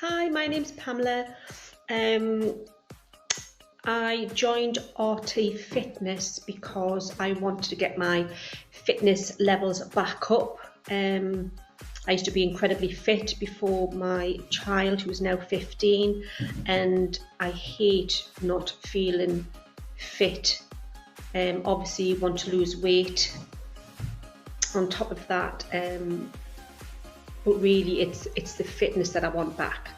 Hi, my name's Pamela. Um, I joined RT Fitness because I wanted to get my fitness levels back up. I used to be incredibly fit before my child, who is now 15, and I hate not feeling fit. Obviously, you want to lose weight on top of that, but really it's the fitness that I want back.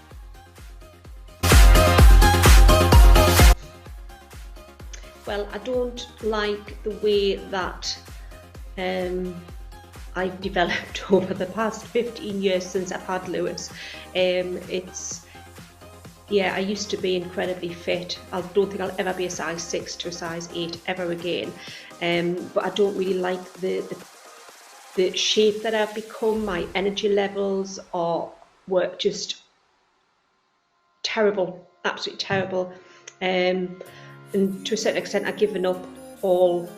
Well, I don't like the way that I've developed over the past 15 years since I've had Lewis. I used to be incredibly fit. I don't think I'll ever be a size 6 to a size 8 ever again. But I don't really like the shape that I've become. My energy levels were just terrible, absolutely terrible. And to a certain extent, I've given up all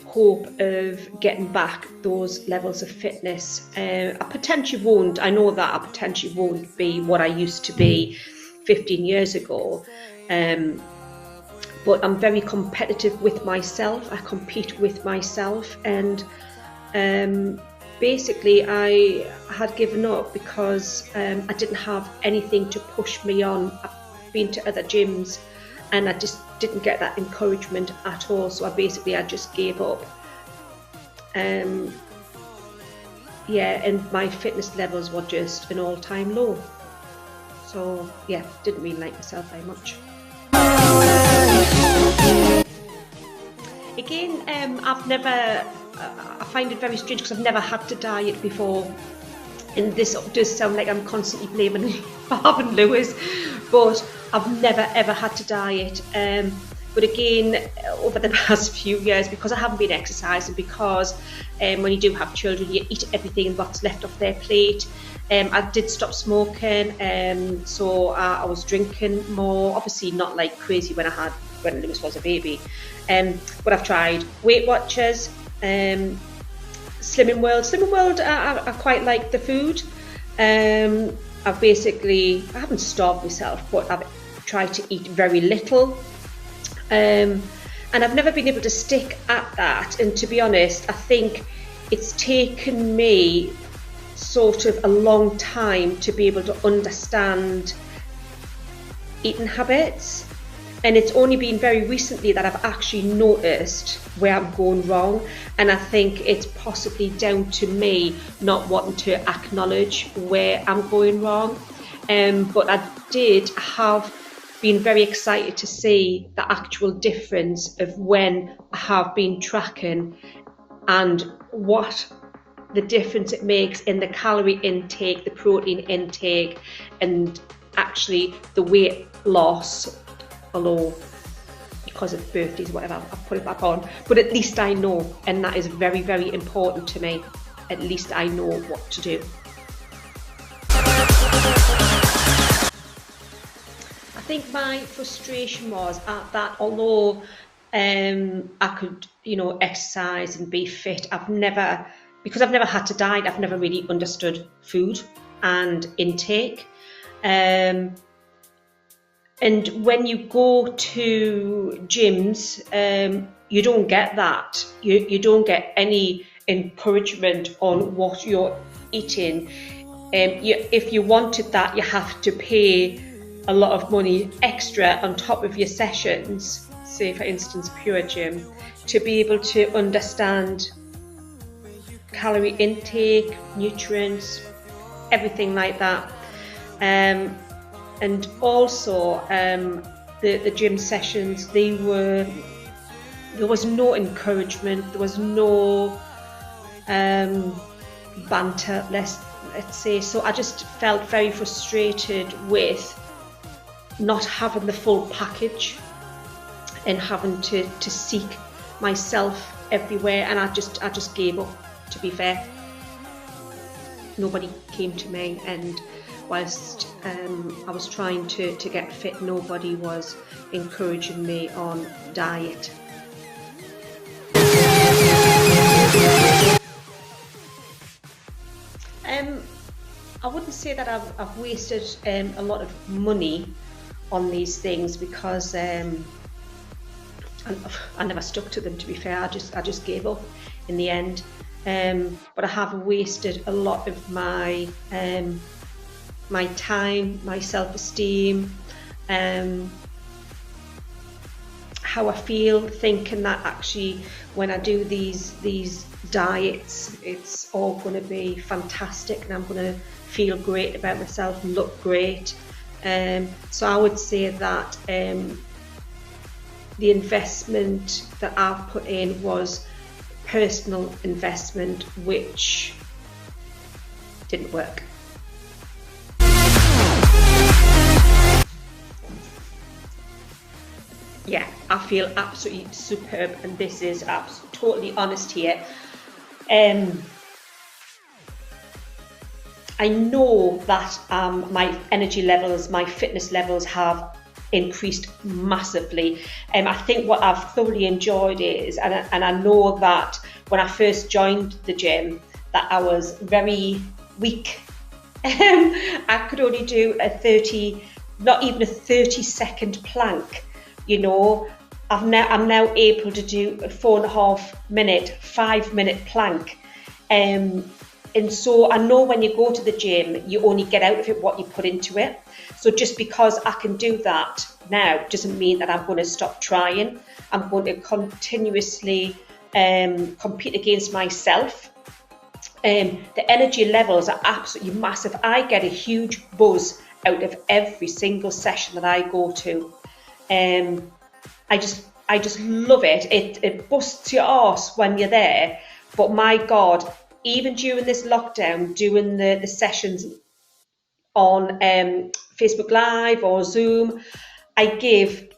hope of getting back those levels of fitness. I potentially won't. I know that I potentially won't be what I used to be 15 years ago. But I'm very competitive with myself. I compete with myself, and basically I had given up because I didn't have anything to push me on. I've been to other gyms and I just didn't get that encouragement at all, so I just gave up. And my fitness levels were just an all-time low, so yeah, didn't really like myself very much. Again, I find it very strange because I've never had to diet before, and this does sound like I'm constantly blaming having Lewis, but I've never ever had to diet. But again, over the past few years, because I haven't been exercising, because when you do have children, you eat everything what's left off their plate. I did stop smoking, so I was drinking more. Obviously not like crazy when Lewis was a baby. But I've tried Weight Watchers, Slimming World. I quite like the food. I haven't starved myself, but I've tried to eat very little. And I've never been able to stick at that. And to be honest, I think it's taken me sort of a long time to be able to understand eating habits. And it's only been very recently that I've actually noticed where I'm going wrong. And I think it's possibly down to me not wanting to acknowledge where I'm going wrong. But I did have been very excited to see the actual difference of when I have been tracking and what the difference it makes in the calorie intake, the protein intake, and actually the weight loss. Although because of birthdays, whatever, I've put it back on, but at least I know, and that is very, very important to me. At least I know what to do. I think my frustration was at that, although I could, exercise and be fit, because I've never had to diet, I've never really understood food and intake. And when you go to gyms, you don't get that. You don't get any encouragement on what you're eating. If you wanted that, you have to pay a lot of money extra on top of your sessions, say for instance Pure Gym, to be able to understand calorie intake, nutrients, everything like that. And also the gym sessions, there was no encouragement, there was no banter, let's say. So I just felt very frustrated with not having the full package and having to seek myself everywhere, and I just gave up, to be fair. Nobody came to me, and whilst I was trying to get fit, nobody was encouraging me on diet. I wouldn't say that I've wasted a lot of money on these things, because I never stuck to them, to be fair. I just gave up in the end. But I have wasted a lot of my my time, my self-esteem, how I feel, thinking that actually when I do these diets, it's all going to be fantastic and I'm going to feel great about myself and look great. So I would say that the investment that I've put in was personal investment, which didn't work. Yeah, I feel absolutely superb, and this is totally honest here. I know that my energy levels, my fitness levels have increased massively. I think what I've thoroughly enjoyed is, and I know that when I first joined the gym, that I was very weak. I could only do not even a 30-second plank. You know, I'm now able to do a 4.5-minute, 5-minute plank. And so I know when you go to the gym, you only get out of it what you put into it. So just because I can do that now doesn't mean that I'm going to stop trying. I'm going to continuously compete against myself. The energy levels are absolutely massive. I get a huge buzz out of every single session that I go to. I just love it. It busts your arse when you're there. But my God, even during this lockdown, doing the sessions on Facebook Live or Zoom, I give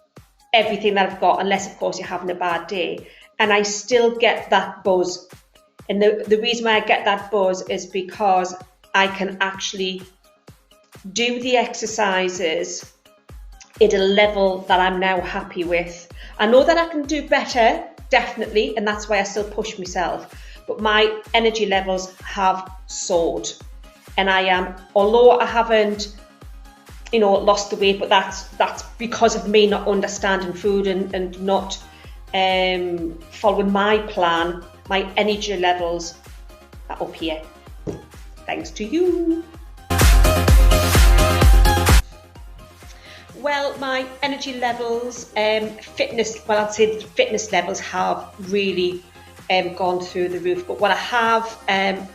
everything that I've got, unless of course you're having a bad day, and I still get that buzz. And the reason why I get that buzz is because I can actually do the exercises at a level that I'm now happy with. I know that I can do better, definitely, and that's why I still push myself. But my energy levels have soared, and I am, although I haven't, lost the weight, but that's because of me not understanding food and not following my plan. My energy levels are up here, thanks to you. Well, my energy levels, I'd say the fitness levels have really gone through the roof. But what I have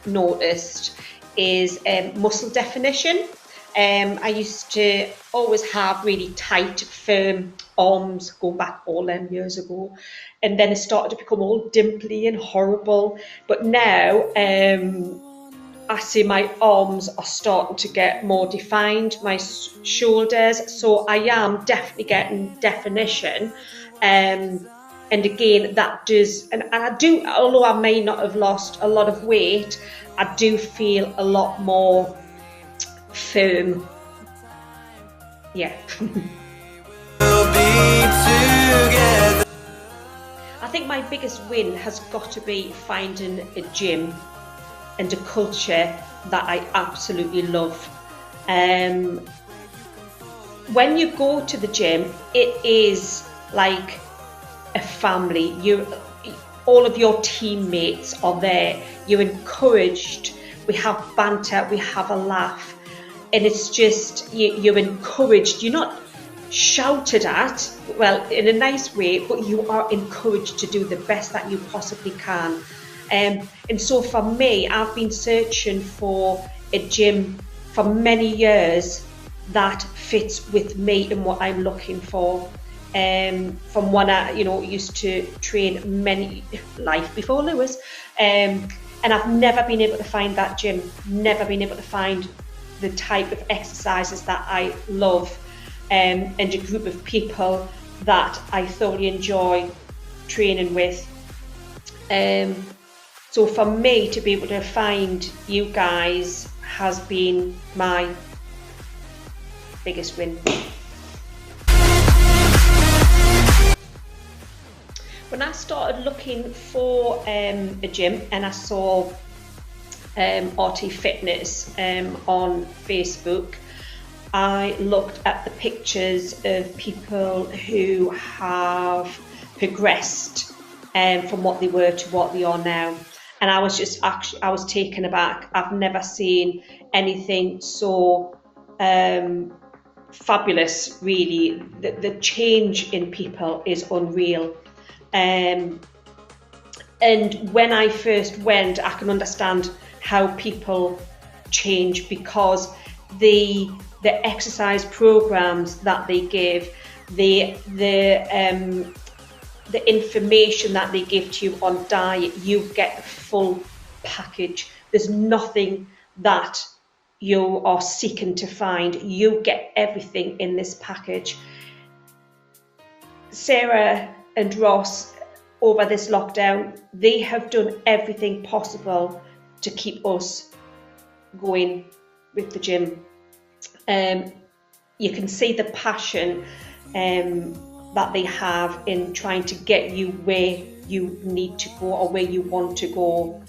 noticed is muscle definition. I used to always have really tight, firm arms, going back all them years ago. And then it started to become all dimply and horrible. But now, I see my arms are starting to get more defined, my shoulders, so I am definitely getting definition. And again, that does, and I do, although I may not have lost a lot of weight, I do feel a lot more firm. Yeah. I think my biggest win has got to be finding a gym and a culture that I absolutely love. When you go to the gym, it is like a family. All of your teammates are there. You're encouraged. We have banter. We have a laugh, and it's just you're encouraged. You're not shouted at, well, in a nice way, but you are encouraged to do the best that you possibly can. And so for me, I've been searching for a gym for many years that fits with me and what I'm looking for. From when I, used to train life before Lewis, and I've never been able to find that gym, never been able to find the type of exercises that I love, and a group of people that I thoroughly enjoy training with. So for me to be able to find you guys has been my biggest win. When I started looking for a gym and I saw RT Fitness on Facebook, I looked at the pictures of people who have progressed from what they were to what they are now. And I was taken aback. I've never seen anything so fabulous, really. The change in people is unreal. And when I first went, I can understand how people change, because the exercise programs that they give, the information that they give to you on diet, you get the full package. There's nothing that you are seeking to find. You get everything in this package. Sarah and Ross, over this lockdown, they have done everything possible to keep us going with the gym. You can see the passion that they have in trying to get you where you need to go or where you want to go.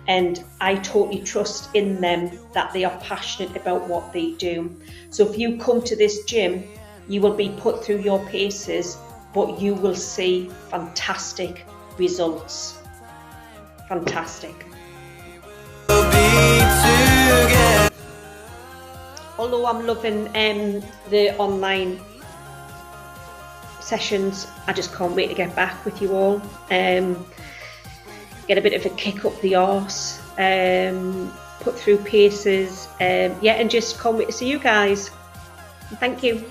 And I totally trust in them that they are passionate about what they do. So if you come to this gym, you will be put through your paces, but you will see fantastic results. Fantastic. Although I'm loving the online sessions, I just can't wait to get back with you all. Get a bit of a kick up the arse, put through paces, and just can't wait to see you guys. Thank you.